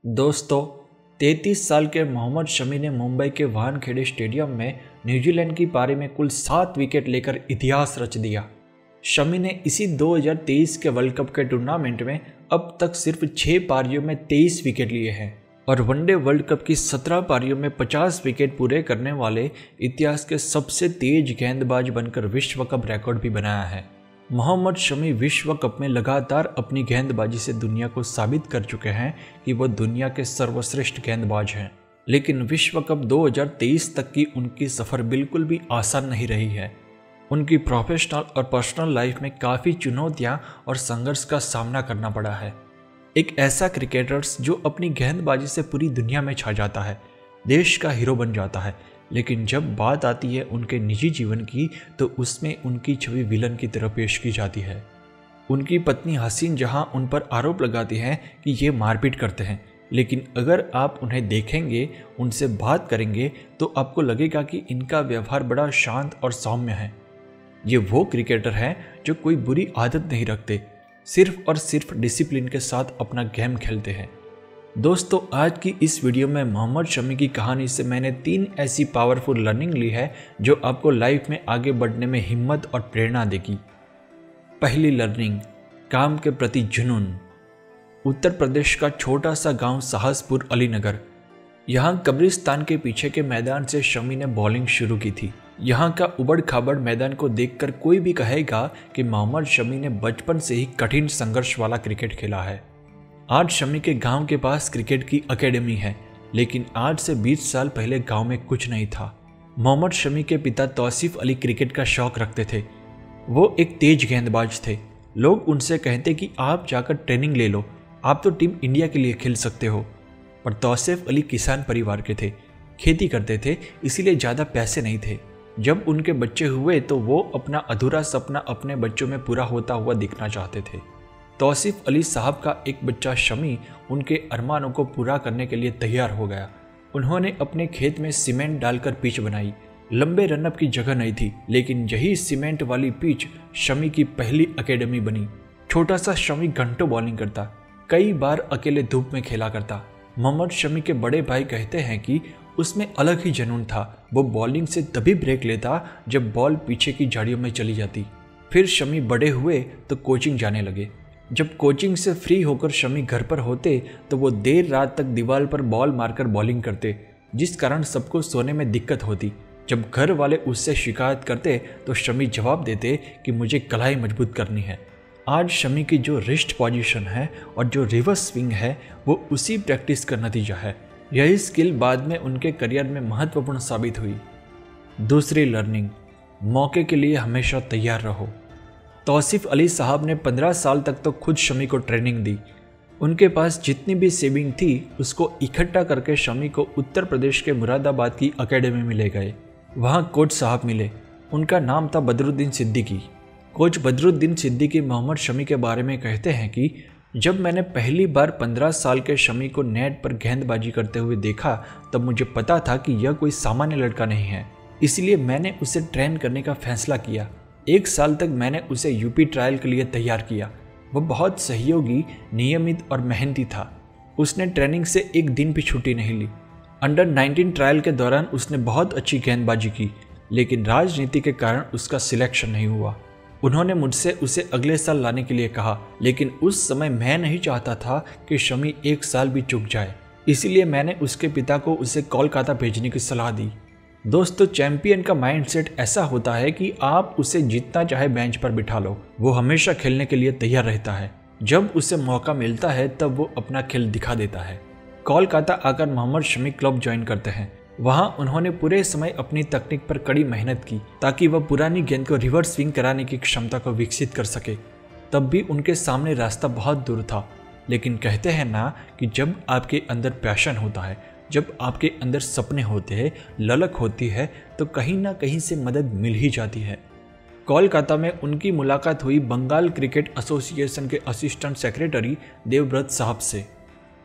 दोस्तों, 33 साल के मोहम्मद शमी ने मुंबई के वानखेड़े स्टेडियम में न्यूजीलैंड की पारी में कुल 7 विकेट लेकर इतिहास रच दिया। शमी ने इसी 2023 के वर्ल्ड कप के टूर्नामेंट में अब तक सिर्फ 6 पारियों में 23 विकेट लिए हैं और वनडे वर्ल्ड कप की 17 पारियों में 50 विकेट पूरे करने वाले इतिहास के सबसे तेज गेंदबाज बनकर विश्व कप रिकॉर्ड भी बनाया है। मोहम्मद शमी विश्व कप में लगातार अपनी गेंदबाजी से दुनिया को साबित कर चुके हैं कि वो दुनिया के सर्वश्रेष्ठ गेंदबाज हैं। लेकिन विश्व कप 2023 तक की उनकी सफ़र बिल्कुल भी आसान नहीं रही है। उनकी प्रोफेशनल और पर्सनल लाइफ में काफ़ी चुनौतियां और संघर्ष का सामना करना पड़ा है। एक ऐसा क्रिकेटर्स जो अपनी गेंदबाजी से पूरी दुनिया में छा जाता है, देश का हीरो बन जाता है, लेकिन जब बात आती है उनके निजी जीवन की तो उसमें उनकी छवि विलन की तरह पेश की जाती है। उनकी पत्नी हसीन जहां उन पर आरोप लगाती हैं कि ये मारपीट करते हैं, लेकिन अगर आप उन्हें देखेंगे, उनसे बात करेंगे तो आपको लगेगा कि इनका व्यवहार बड़ा शांत और सौम्य है। ये वो क्रिकेटर हैं जो कोई बुरी आदत नहीं रखते, सिर्फ और सिर्फ डिसिप्लिन के साथ अपना गेम खेलते हैं। दोस्तों, आज की इस वीडियो में मोहम्मद शमी की कहानी से मैंने 3 ऐसी पावरफुल लर्निंग ली है जो आपको लाइफ में आगे बढ़ने में हिम्मत और प्रेरणा देगी। पहली लर्निंग, काम के प्रति जुनून। उत्तर प्रदेश का छोटा सा गांव साहसपुर अलीनगर, यहाँ कब्रिस्तान के पीछे के मैदान से शमी ने बॉलिंग शुरू की थी। यहाँ का उबड़ खाबड़ मैदान को देखकर कोई भी कहेगा कि मोहम्मद शमी ने बचपन से ही कठिन संघर्ष वाला क्रिकेट खेला है। आज शमी के गांव के पास क्रिकेट की एकेडमी है, लेकिन आज से 20 साल पहले गांव में कुछ नहीं था। मोहम्मद शमी के पिता तौसीफ अली क्रिकेट का शौक रखते थे। वो एक तेज गेंदबाज थे। लोग उनसे कहते कि आप जाकर ट्रेनिंग ले लो, आप तो टीम इंडिया के लिए खेल सकते हो। पर तौसीफ अली किसान परिवार के थे, खेती करते थे, इसीलिए ज़्यादा पैसे नहीं थे। जब उनके बच्चे हुए तो वो अपना अधूरा सपना अपने बच्चों में पूरा होता हुआ दिखना चाहते थे। तौसीफ अली साहब का एक बच्चा शमी उनके अरमानों को पूरा करने के लिए तैयार हो गया। उन्होंने अपने खेत में सीमेंट डालकर पिच बनाई। लंबे रनअप की जगह नहीं थी, लेकिन यही सीमेंट वाली पिच शमी की पहली एकेडमी बनी। छोटा सा शमी घंटों बॉलिंग करता, कई बार अकेले धूप में खेला करता। मोहम्मद शमी के बड़े भाई कहते हैं कि उसमें अलग ही जुनून था। वो बॉलिंग से तभी ब्रेक लेता जब बॉल पीछे की झाड़ियों में चली जाती। फिर शमी बड़े हुए तो कोचिंग जाने लगे। जब कोचिंग से फ्री होकर शमी घर पर होते तो वो देर रात तक दीवार पर बॉल मारकर बॉलिंग करते, जिस कारण सबको सोने में दिक्कत होती। जब घर वाले उससे शिकायत करते तो शमी जवाब देते कि मुझे कलाई मजबूत करनी है। आज शमी की जो रिस्ट पोजीशन है और जो रिवर्स स्विंग है वो उसी प्रैक्टिस का नतीजा है। यही स्किल बाद में उनके करियर में महत्वपूर्ण साबित हुई। दूसरी लर्निंग, मौके के लिए हमेशा तैयार रहो। तौसीफ अली साहब ने 15 साल तक तो खुद शमी को ट्रेनिंग दी। उनके पास जितनी भी सेविंग थी उसको इकट्ठा करके शमी को उत्तर प्रदेश के मुरादाबाद की एकेडमी में ले गए। वहाँ कोच साहब मिले, उनका नाम था बदरुद्दीन सिद्दीकी। कोच बदरुद्दीन सिद्दीकी मोहम्मद शमी के बारे में कहते हैं कि जब मैंने पहली बार 15 साल के शमी को नेट पर गेंदबाजी करते हुए देखा तब मुझे पता था कि यह कोई सामान्य लड़का नहीं है, इसलिए मैंने उसे ट्रेन करने का फैसला किया। 1 साल तक मैंने उसे यूपी ट्रायल के लिए तैयार किया। वह बहुत सहयोगी, नियमित और मेहनती था। उसने ट्रेनिंग से एक दिन भी छुट्टी नहीं ली। अंडर 19 ट्रायल के दौरान उसने बहुत अच्छी गेंदबाजी की, लेकिन राजनीति के कारण उसका सिलेक्शन नहीं हुआ। उन्होंने मुझसे उसे अगले साल लाने के लिए कहा, लेकिन उस समय मैं नहीं चाहता था कि शमी 1 साल भी चूक जाए, इसीलिए मैंने उसके पिता को उसे कोलकाता भेजने की सलाह दी। दोस्तों, चैंपियन का माइंडसेट ऐसा होता है कि आप उसे जितना चाहे बेंच पर बिठा लो, वो हमेशा खेलने के लिए तैयार रहता है। जब उसे मौका मिलता है तब वो अपना खेल दिखा देता है। कोलकाता आकर मोहम्मद शमी क्लब ज्वाइन करते हैं। वहाँ उन्होंने पूरे समय अपनी तकनीक पर कड़ी मेहनत की ताकि वह पुरानी गेंद को रिवर्स स्विंग कराने की क्षमता को विकसित कर सके। तब भी उनके सामने रास्ता बहुत दूर था, लेकिन कहते हैं ना कि जब आपके अंदर पैशन होता है, जब आपके अंदर सपने होते हैं, ललक होती है, तो कहीं ना कहीं से मदद मिल ही जाती है। कोलकाता में उनकी मुलाकात हुई बंगाल क्रिकेट एसोसिएशन के असिस्टेंट सेक्रेटरी देवव्रत साहब से।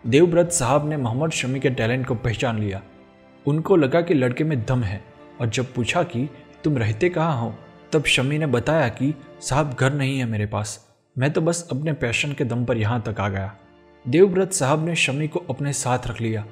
देवव्रत साहब ने मोहम्मद शमी के टैलेंट को पहचान लिया। उनको लगा कि लड़के में दम है, और जब पूछा कि तुम रहते कहाँ हो, तब शमी ने बताया कि साहब घर नहीं है मेरे पास, मैं तो बस अपने पैशन के दम पर यहाँ तक आ गया। देवव्रत साहब ने शम्मी को अपने साथ रख लिया।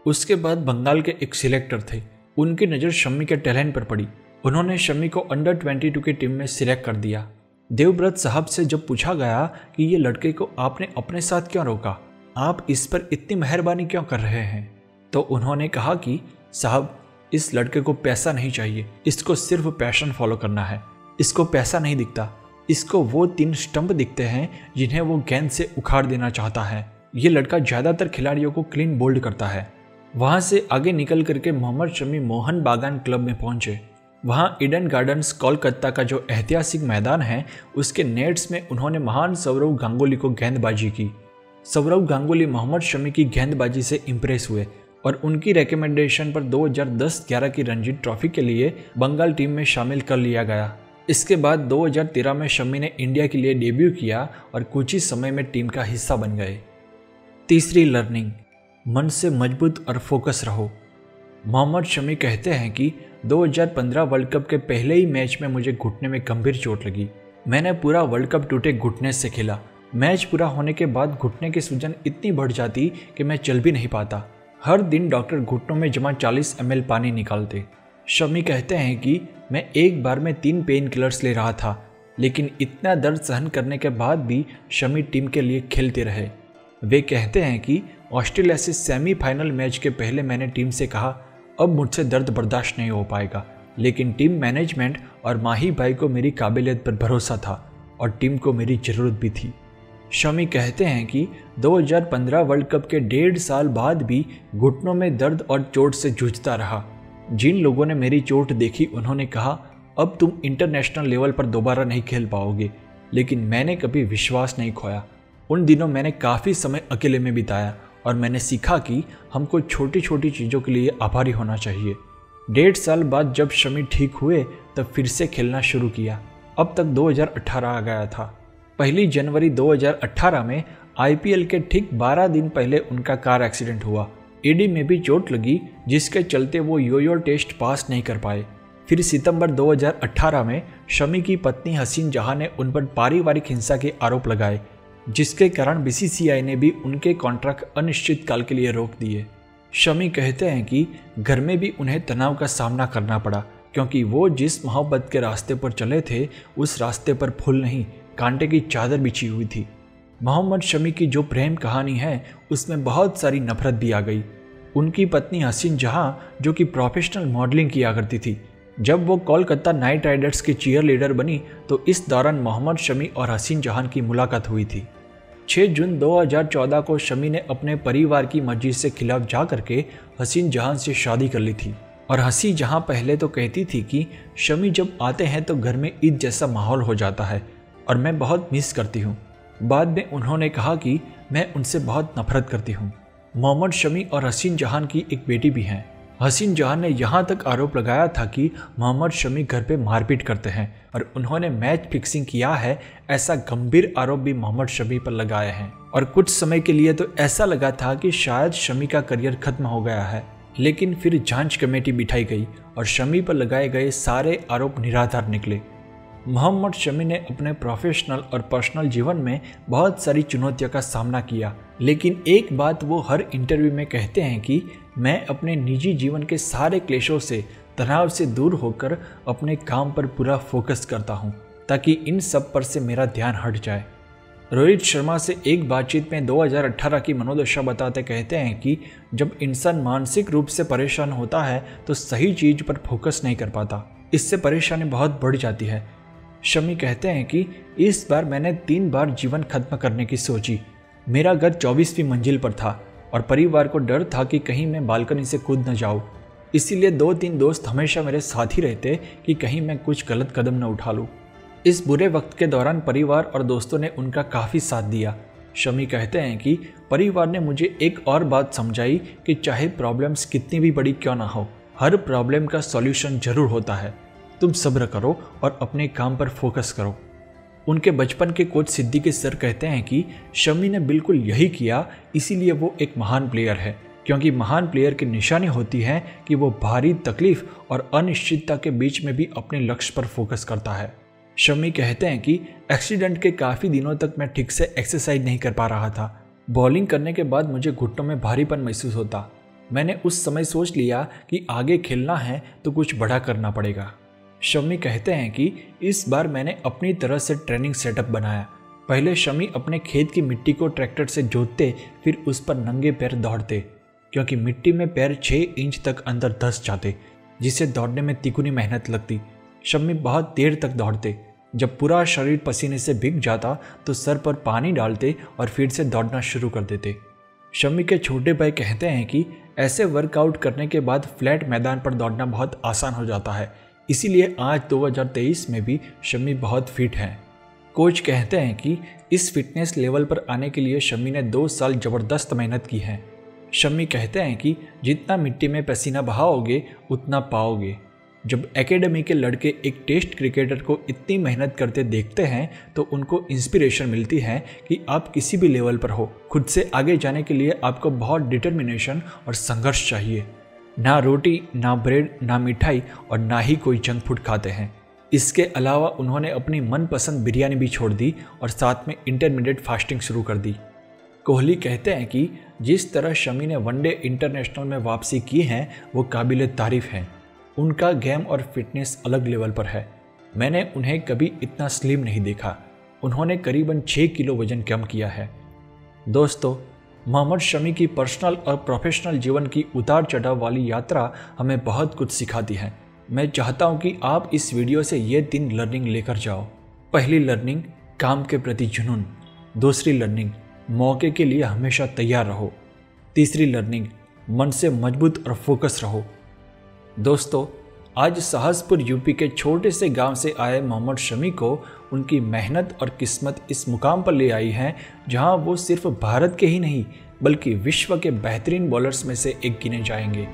उसके बाद बंगाल के एक सिलेक्टर थे, उनकी नज़र शम्मी के टैलेंट पर पड़ी। उन्होंने शम्मी को अंडर 22 की टीम में सिलेक्ट कर दिया। देवव्रत साहब से जब पूछा गया कि ये लड़के को आपने अपने साथ क्यों रोका, आप इस पर इतनी मेहरबानी क्यों कर रहे हैं, तो उन्होंने कहा कि साहब, इस लड़के को पैसा नहीं चाहिए, इसको सिर्फ पैशन फॉलो करना है। इसको पैसा नहीं दिखता, इसको वो 3 स्टंप दिखते हैं जिन्हें वो गेंद से उखाड़ देना चाहता है। ये लड़का ज़्यादातर खिलाड़ियों को क्लीन बोल्ड करता है। वहाँ से आगे निकल करके मोहम्मद शमी मोहन बागान क्लब में पहुँचे। वहाँ ईडन गार्डन्स कोलकाता का जो ऐतिहासिक मैदान है, उसके नेट्स में उन्होंने महान सौरव गांगुली को गेंदबाजी की। सौरव गांगुली मोहम्मद शमी की गेंदबाजी से इम्प्रेस हुए और उनकी रिकमेंडेशन पर 2010-11 की रणजी ट्रॉफी के लिए बंगाल टीम में शामिल कर लिया गया। इसके बाद 2013 में शमी ने इंडिया के लिए डेब्यू किया और कुछ ही समय में टीम का हिस्सा बन गए। तीसरी लर्निंग, मन से मजबूत और फोकस रहो। मोहम्मद शमी कहते हैं कि 2015 वर्ल्ड कप के पहले ही मैच में मुझे घुटने में गंभीर चोट लगी। मैंने पूरा वर्ल्ड कप टूटे घुटने से खेला। मैच पूरा होने के बाद घुटने की सूजन इतनी बढ़ जाती कि मैं चल भी नहीं पाता। हर दिन डॉक्टर घुटनों में जमा 40 ml पानी निकालते। शमी कहते हैं कि मैं एक बार में 3 पेन किलर्स ले रहा था, लेकिन इतना दर्द सहन करने के बाद भी शमी टीम के लिए खेलते रहे। वे कहते हैं कि ऑस्ट्रेलिया से सेमीफाइनल मैच के पहले मैंने टीम से कहा, अब मुझसे दर्द बर्दाश्त नहीं हो पाएगा, लेकिन टीम मैनेजमेंट और माही भाई को मेरी काबिलियत पर भरोसा था और टीम को मेरी ज़रूरत भी थी। शमी कहते हैं कि 2015 वर्ल्ड कप के 1.5 साल बाद भी घुटनों में दर्द और चोट से जूझता रहा। जिन लोगों ने मेरी चोट देखी उन्होंने कहा, अब तुम इंटरनेशनल लेवल पर दोबारा नहीं खेल पाओगे, लेकिन मैंने कभी विश्वास नहीं खोया। उन दिनों मैंने काफ़ी समय अकेले में बिताया और मैंने सीखा कि हमको छोटी छोटी चीज़ों के लिए आभारी होना चाहिए। 1.5 साल बाद जब शमी ठीक हुए तब फिर से खेलना शुरू किया। अब तक 2018 आ गया था। 1 जनवरी 2018 में IPL के ठीक 12 दिन पहले उनका कार एक्सीडेंट हुआ। एडी में भी चोट लगी, जिसके चलते वो योयो टेस्ट पास नहीं कर पाए। फिर सितंबर 2018 में शमी की पत्नी हसीन जहां ने उन पर पारिवारिक हिंसा के आरोप लगाए, जिसके कारण BCCI ने भी उनके कॉन्ट्रैक्ट अनिश्चित काल के लिए रोक दिए। शमी कहते हैं कि घर में भी उन्हें तनाव का सामना करना पड़ा, क्योंकि वो जिस मोहब्बत के रास्ते पर चले थे उस रास्ते पर फूल नहीं, कांटे की चादर बिछी हुई थी। मोहम्मद शमी की जो प्रेम कहानी है उसमें बहुत सारी नफरत भी आ गई। उनकी पत्नी हसीन जहां, जो कि प्रोफेशनल मॉडलिंग किया करती थी, जब वो कोलकाता नाइट राइडर्स की चीयर लीडर बनी तो इस दौरान मोहम्मद शमी और हसीन जहां की मुलाकात हुई थी। 6 जून 2014 को शमी ने अपने परिवार की मर्जी से खिलाफ जा करके हसीन जहां से शादी कर ली थी। और हसीन जहां पहले तो कहती थी कि शमी जब आते हैं तो घर में ईद जैसा माहौल हो जाता है और मैं बहुत मिस करती हूँ। बाद में उन्होंने कहा कि मैं उनसे बहुत नफरत करती हूँ। मोहम्मद शमी और हसीन जहां की एक बेटी भी है। हसीन जहां ने यहाँ तक आरोप लगाया था कि मोहम्मद शमी घर पे मारपीट करते हैं और उन्होंने मैच फिक्सिंग किया है, ऐसा गंभीर आरोप भी मोहम्मद शमी पर लगाए हैं। और कुछ समय के लिए तो ऐसा लगा था कि शायद शमी का करियर खत्म हो गया है, लेकिन फिर जांच कमेटी बिठाई गई और शमी पर लगाए गए सारे आरोप निराधार निकले। मोहम्मद शमी ने अपने प्रोफेशनल और पर्सनल जीवन में बहुत सारी चुनौतियों का सामना किया, लेकिन एक बात वो हर इंटरव्यू में कहते हैं कि मैं अपने निजी जीवन के सारे क्लेशों से, तनाव से दूर होकर अपने काम पर पूरा फोकस करता हूँ ताकि इन सब पर से मेरा ध्यान हट जाए। रोहित शर्मा से एक बातचीत में 2018 की मनोदशा बताते कहते हैं कि जब इंसान मानसिक रूप से परेशान होता है तो सही चीज़ पर फोकस नहीं कर पाता, इससे परेशानी बहुत बढ़ जाती है। शमी कहते हैं कि इस बार मैंने 3 बार जीवन खत्म करने की सोची। मेरा घर 24वीं मंजिल पर था और परिवार को डर था कि कहीं मैं बालकनी से कूद न जाऊँ, इसीलिए 2-3 दोस्त हमेशा मेरे साथ ही रहते कि कहीं मैं कुछ गलत कदम न उठा लूँ। इस बुरे वक्त के दौरान परिवार और दोस्तों ने उनका काफ़ी साथ दिया। शमी कहते हैं कि परिवार ने मुझे एक और बात समझाई कि चाहे प्रॉब्लम्स कितनी भी बड़ी क्यों ना हो, हर प्रॉब्लम का सॉल्यूशन जरूर होता है। तुम सब्र करो और अपने काम पर फोकस करो। उनके बचपन के कोच सिद्दीकी सर कहते हैं कि शमी ने बिल्कुल यही किया, इसीलिए वो एक महान प्लेयर है, क्योंकि महान प्लेयर की निशानी होती है कि वो भारी तकलीफ और अनिश्चितता के बीच में भी अपने लक्ष्य पर फोकस करता है। शमी कहते हैं कि एक्सीडेंट के काफ़ी दिनों तक मैं ठीक से एक्सरसाइज नहीं कर पा रहा था। बॉलिंग करने के बाद मुझे घुटनों में भारीपन महसूस होता। मैंने उस समय सोच लिया कि आगे खेलना है तो कुछ बड़ा करना पड़ेगा। शमी कहते हैं कि इस बार मैंने अपनी तरह से ट्रेनिंग सेटअप बनाया। पहले शमी अपने खेत की मिट्टी को ट्रैक्टर से जोतते, फिर उस पर नंगे पैर दौड़ते, क्योंकि मिट्टी में पैर 6 इंच तक अंदर धंस जाते, जिससे दौड़ने में तिगुनी मेहनत लगती। शमी बहुत देर तक दौड़ते। जब पूरा शरीर पसीने से भीग जाता तो सर पर पानी डालते और फिर से दौड़ना शुरू कर देते। शमी के छोटे भाई कहते हैं कि ऐसे वर्कआउट करने के बाद फ्लैट मैदान पर दौड़ना बहुत आसान हो जाता है, इसीलिए आज 2023 में भी शमी बहुत फिट हैं। कोच कहते हैं कि इस फिटनेस लेवल पर आने के लिए शमी ने 2 साल ज़बरदस्त मेहनत की है। शमी कहते हैं कि जितना मिट्टी में पसीना बहाओगे उतना पाओगे। जब एकेडमी के लड़के एक टेस्ट क्रिकेटर को इतनी मेहनत करते देखते हैं तो उनको इंस्पिरेशन मिलती है कि आप किसी भी लेवल पर हो, खुद से आगे जाने के लिए आपको बहुत डिटर्मिनेशन और संघर्ष चाहिए। ना रोटी, ना ब्रेड, ना मिठाई और ना ही कोई जंक फूड खाते हैं। इसके अलावा उन्होंने अपनी मनपसंद बिरयानी भी छोड़ दी और साथ में इंटरमीडिएट फास्टिंग शुरू कर दी। कोहली कहते हैं कि जिस तरह शमी ने वनडे इंटरनेशनल में वापसी की है वो काबिल तारीफ है। उनका गेम और फिटनेस अलग लेवल पर है। मैंने उन्हें कभी इतना स्लिम नहीं देखा। उन्होंने करीबन 6 किलो वजन कम किया है। दोस्तों, मोहम्मद शमी की पर्सनल और प्रोफेशनल जीवन की उतार चढ़ाव वाली यात्रा हमें बहुत कुछ सिखाती है। मैं चाहता हूं कि आप इस वीडियो से ये 3 लर्निंग लेकर जाओ। पहली लर्निंग, काम के प्रति जुनून। दूसरी लर्निंग, मौके के लिए हमेशा तैयार रहो। तीसरी लर्निंग, मन से मजबूत और फोकस रहो। दोस्तों, आज साहसपुर यूपी के छोटे से गांव से आए मोहम्मद शमी को उनकी मेहनत और किस्मत इस मुकाम पर ले आई है जहां वो सिर्फ भारत के ही नहीं बल्कि विश्व के बेहतरीन बॉलर्स में से एक गिने जाएंगे।